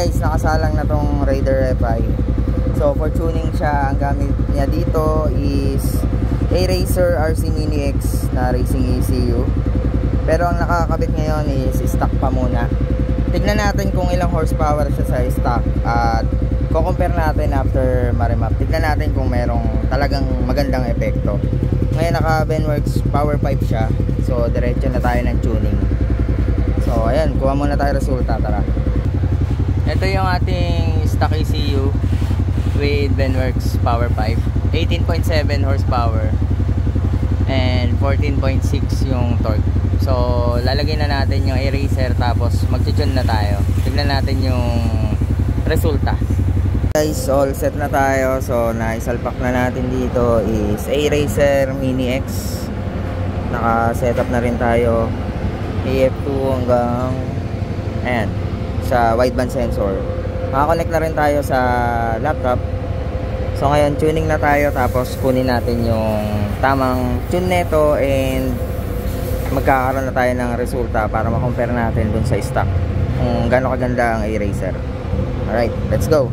Guys, nakasalang na tong Raider FI. So for tuning siya, ang gamit niya dito is A-Racer RC Mini X na racing ECU. Pero ang nakakabit ngayon is stock pa muna. Tignan natin kung ilang horsepower siya sa stock at ko-compare natin after maremap. Tignan natin kung merong talagang magandang epekto. Ngayon naka Benworks power pipe siya. So diretso na tayo ng tuning. So ayan, kuha muna tayo resulta, tara. Ito yung ating stock ECU with Benworks power pipe. 18.7 horsepower and 14.6 yung torque. So lalagay na natin yung A-Racer tapos magtutune na tayo. Tignan natin yung resulta. Guys, all set na tayo. So naisalpak na natin dito is A-Racer Mini X. Naka-setup na rin tayo AF2 hanggang ayan, sa wideband sensor. Makakonect na rin tayo sa laptop. So ngayon tuning na tayo tapos kunin natin yung tamang tune neto and magkakaroon na tayo ng resulta para ma-compare natin dun sa stock kung gaano kaganda ang A-Racer. Alright, let's go.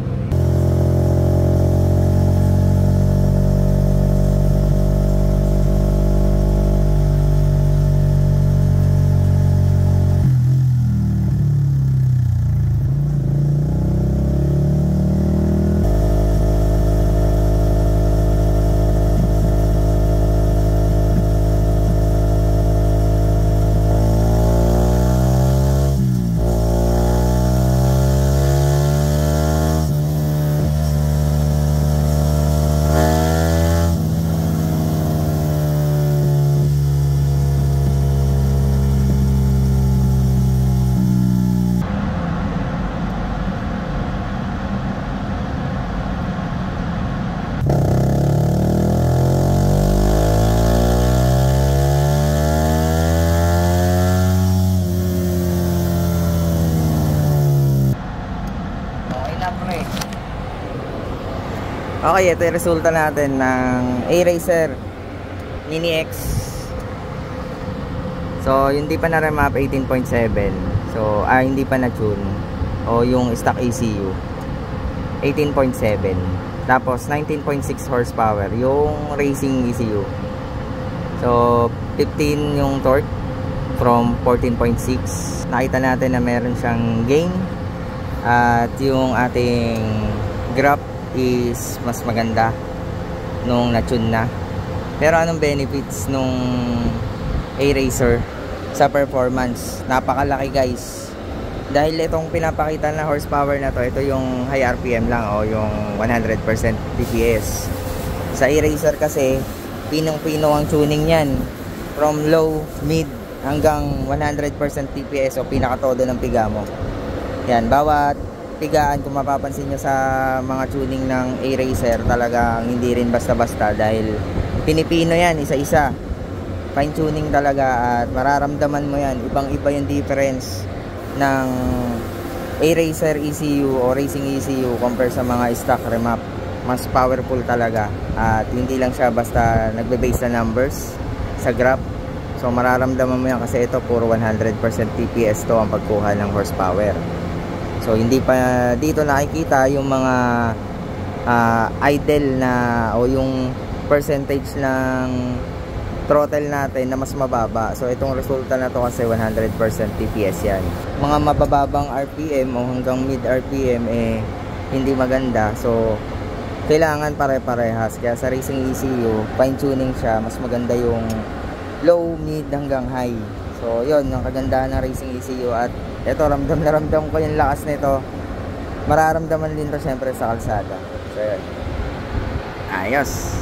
Okay, ito yung resulta natin ng A-Racer Mini X. So, hindi pa na remap 18.7. So, hindi pa na-tune. O yung stock ECU 18.7. Tapos 19.6 horsepower yung racing ECU. So, 15 yung torque from 14.6. Nakita natin na meron siyang gain. At yung ating graph is mas maganda nung na-tune na. Pero anong benefits nung A-Racer sa performance? Napakalaki guys. Dahil itong pinapakita na horsepower na to, ito yung high RPM lang o yung 100% TPS. Sa A-Racer kasi pinong-pino ang tuning yan. From low, mid hanggang 100% TPS o pinakatodo ng piga mo. Yan, bawat pigaan kung mapapansin nyo sa mga tuning ng A-Racer, talagang hindi rin basta-basta dahil pinipino yan isa-isa, fine tuning talaga at mararamdaman mo yan, ibang-iba yung difference ng A-Racer ECU o racing ECU compare sa mga stock remap. Mas powerful talaga at hindi lang siya basta nagbe-base na numbers sa graph. So mararamdaman mo yan kasi ito puro 100% TPS to ang pagkuha ng horsepower. So hindi pa dito nakikita yung mga idle na o yung percentage ng throttle natin na mas mababa. So itong resulta na to kasi 100% TPS yan. Mga mabababang RPM o hanggang mid RPM hindi maganda. So kailangan pare-parehas. Kaya sa racing ECU, fine tuning siya, mas maganda yung low, mid hanggang high. So yun ang kagandahan ng racing ECU at ito, ramdam na ramdam ko yung lakas nito. Mararamdaman din to syempre sa kalsada. So yun, ayos.